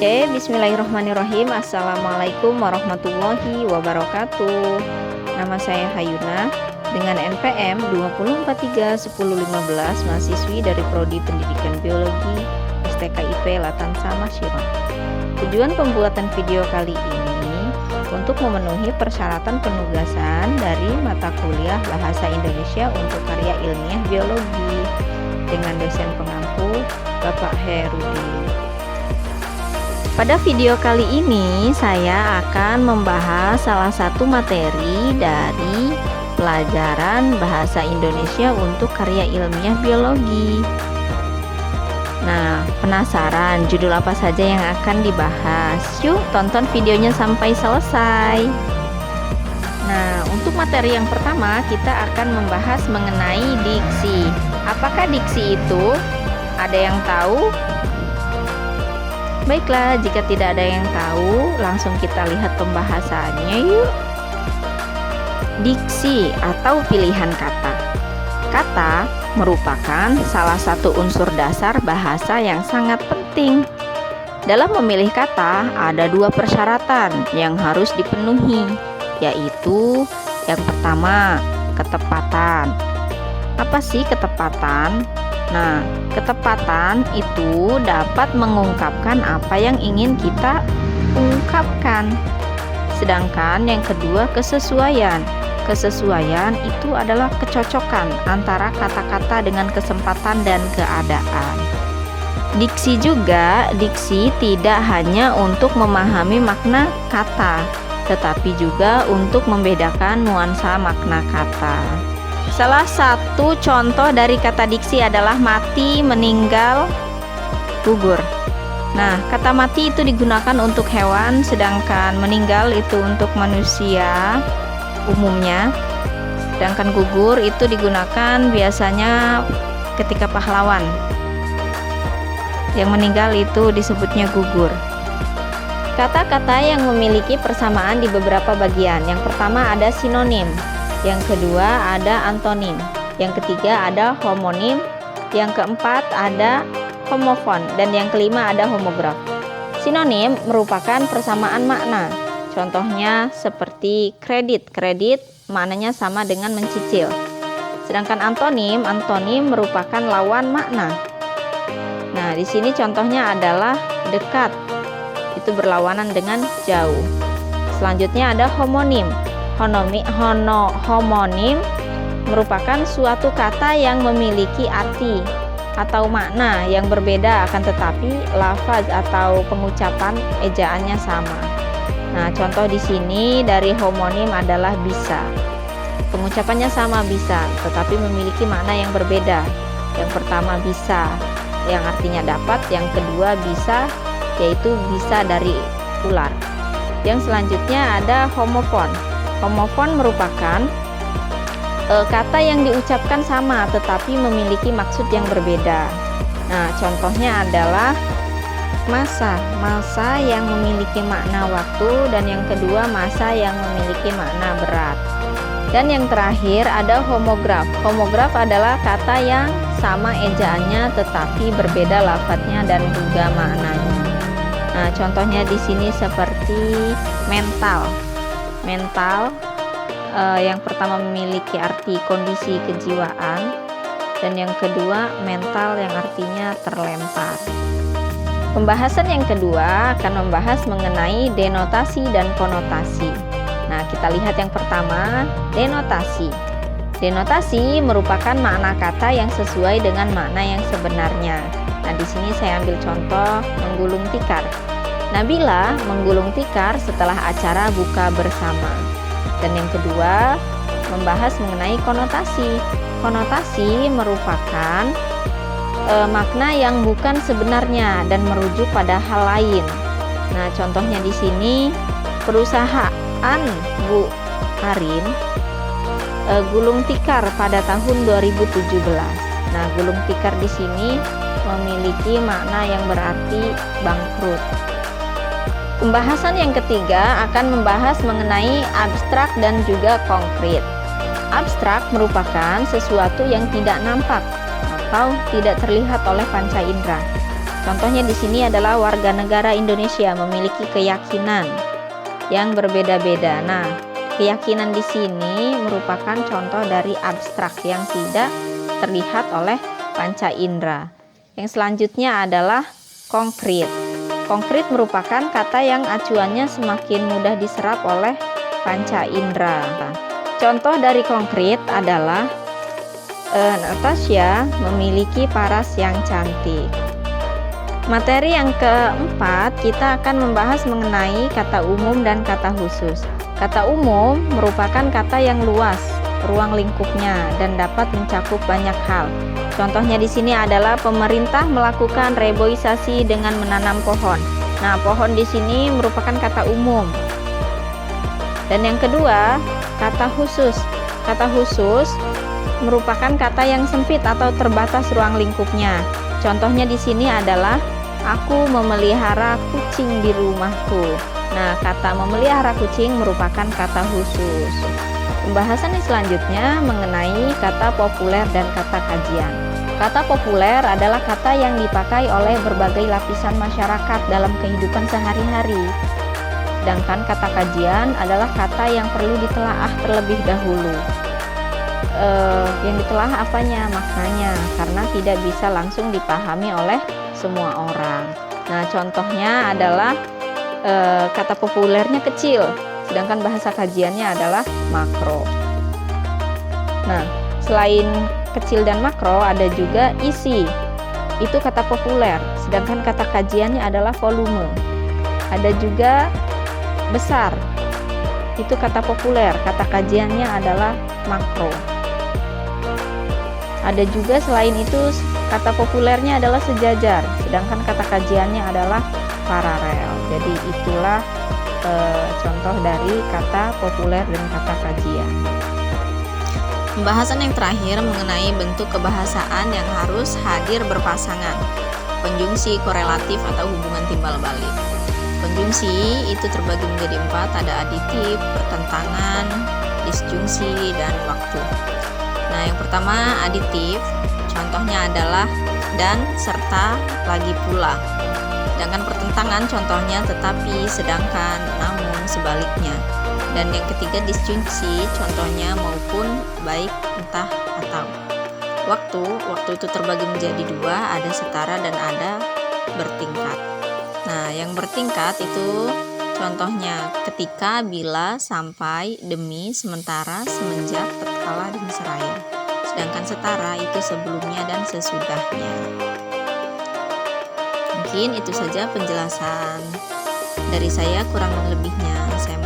Oke, bismillahirrahmanirrahim. Assalamualaikum warahmatullahi wabarakatuh. Nama saya Hayuna dengan NPM 20431015, mahasiswi dari Prodi Pendidikan Biologi STKIP Latansa Masyiron. Tujuan pembuatan video kali ini untuk memenuhi persyaratan penugasan dari mata kuliah Bahasa Indonesia untuk karya ilmiah biologi dengan dosen pengampu Bapak Herudin. Pada video kali ini saya akan membahas salah satu materi dari pelajaran Bahasa Indonesia untuk karya ilmiah biologi. Nah, penasaran judul apa saja yang akan dibahas? Yuk tonton videonya sampai selesai. Nah, untuk materi yang pertama kita akan membahas mengenai diksi. Apakah diksi itu? Ada yang tahu? Baiklah, jika tidak ada yang tahu, langsung kita lihat pembahasannya yuk. Diksi atau pilihan kata. Kata merupakan salah satu unsur dasar bahasa yang sangat penting. Dalam memilih kata, ada dua persyaratan yang harus dipenuhi, yaitu yang pertama, ketepatan. Apa sih ketepatan? Nah, ketepatan itu dapat mengungkapkan apa yang ingin kita ungkapkan. Sedangkan yang kedua, kesesuaian. Kesesuaian itu adalah kecocokan antara kata-kata dengan kesempatan dan keadaan. Diksi tidak hanya untuk memahami makna kata, tetapi juga untuk membedakan nuansa makna kata. Salah satu contoh dari kata diksi adalah mati, meninggal, gugur. Nah, kata mati itu digunakan untuk hewan, sedangkan meninggal itu untuk manusia umumnya. Sedangkan gugur itu digunakan biasanya ketika pahlawan. Yang meninggal itu disebutnya gugur. Kata-kata yang memiliki persamaan di beberapa bagian. Yang pertama ada sinonim. Yang kedua ada antonim, yang ketiga ada homonim, yang keempat ada homofon, dan yang kelima ada homograf. Sinonim merupakan persamaan makna. Contohnya seperti kredit. Kredit maknanya sama dengan mencicil. Sedangkan antonim merupakan lawan makna. Nah, di sini contohnya adalah dekat. Itu berlawanan dengan jauh. Selanjutnya ada homonim. Homonim merupakan suatu kata yang memiliki arti atau makna yang berbeda, akan tetapi lafaz atau pengucapan ejaannya sama. Nah, contoh di sini dari homonim adalah bisa. Pengucapannya sama bisa, tetapi memiliki makna yang berbeda. Yang pertama bisa, yang artinya dapat, yang kedua bisa, yaitu bisa dari ular. Yang selanjutnya ada homofon. Homofon merupakan kata yang diucapkan sama tetapi memiliki maksud yang berbeda. Nah, contohnya adalah masa. Masa yang memiliki makna waktu, dan yang kedua masa yang memiliki makna berat. Dan yang terakhir ada homograf. Homograf adalah kata yang sama ejaannya tetapi berbeda lafadznya dan juga maknanya. Nah, contohnya di sini seperti mental. Mental yang pertama memiliki arti kondisi kejiwaan, dan yang kedua mental yang artinya terlempar. Pembahasan yang kedua akan membahas mengenai denotasi dan konotasi. Nah, kita lihat yang pertama, denotasi. Denotasi merupakan makna kata yang sesuai dengan makna yang sebenarnya. Nah, di sini saya ambil contoh menggulung tikar. Nabila menggulung tikar setelah acara buka bersama. Dan yang kedua, membahas mengenai konotasi. Konotasi merupakan makna yang bukan sebenarnya dan merujuk pada hal lain. Nah, contohnya di sini perusahaan Bu Arin gulung tikar pada tahun 2017. Nah, gulung tikar di sini memiliki makna yang berarti bangkrut. Pembahasan yang ketiga akan membahas mengenai abstrak dan juga konkret. Abstrak merupakan sesuatu yang tidak nampak atau tidak terlihat oleh panca indera. Contohnya di sini adalah warga negara Indonesia memiliki keyakinan yang berbeda-beda. Nah, keyakinan di sini merupakan contoh dari abstrak yang tidak terlihat oleh panca indera. Yang selanjutnya adalah konkret. Konkret merupakan kata yang acuannya semakin mudah diserap oleh panca indera. Contoh dari konkret adalah Natasha memiliki paras yang cantik. Materi yang keempat, kita akan membahas mengenai kata umum dan kata khusus. Kata umum merupakan kata yang luas ruang lingkupnya dan dapat mencakup banyak hal. Contohnya di sini adalah pemerintah melakukan reboisasi dengan menanam pohon. Nah, pohon di sini merupakan kata umum. Dan yang kedua, kata khusus. Kata khusus merupakan kata yang sempit atau terbatas ruang lingkupnya. Contohnya di sini adalah aku memelihara kucing di rumahku. Nah, kata memelihara kucing merupakan kata khusus. Pembahasan yang selanjutnya mengenai kata populer dan kata kajian. Kata populer adalah kata yang dipakai oleh berbagai lapisan masyarakat dalam kehidupan sehari-hari. Sedangkan kata kajian adalah kata yang perlu ditelaah terlebih dahulu. Yang ditelaah apanya? Maknanya, karena tidak bisa langsung dipahami oleh semua orang. Nah, contohnya adalah kata populernya kecil, sedangkan bahasa kajiannya adalah makro. Nah, selain kecil dan makro, ada juga isi. Itu kata populer, sedangkan kata kajiannya adalah volume. Ada juga besar. Itu kata populer, kata kajiannya adalah makro. Ada juga selain itu kata populernya adalah sejajar, sedangkan kata kajiannya adalah paralel. Jadi itulah contoh dari kata populer dan kata kajian. Pembahasan yang terakhir mengenai bentuk kebahasaan yang harus hadir berpasangan. Konjungsi korelatif atau hubungan timbal balik. Konjungsi itu terbagi menjadi 4, ada aditif, pertentangan, disjungsi, dan waktu. Nah, yang pertama aditif, contohnya adalah dan, serta, lagi pula. Sedangkan pertentangan contohnya tetapi, sedangkan, namun, sebaliknya. Dan yang ketiga disjungsi, contohnya maupun, baik, entah, atau. Waktu itu terbagi menjadi 2, ada setara dan ada bertingkat. Nah, yang bertingkat itu contohnya ketika, bila, sampai, demi, sementara, semenjak, tatkala, dan seraya. Sedangkan setara itu sebelumnya dan sesudahnya. Mungkin itu saja penjelasan dari saya, kurang lebihnya saya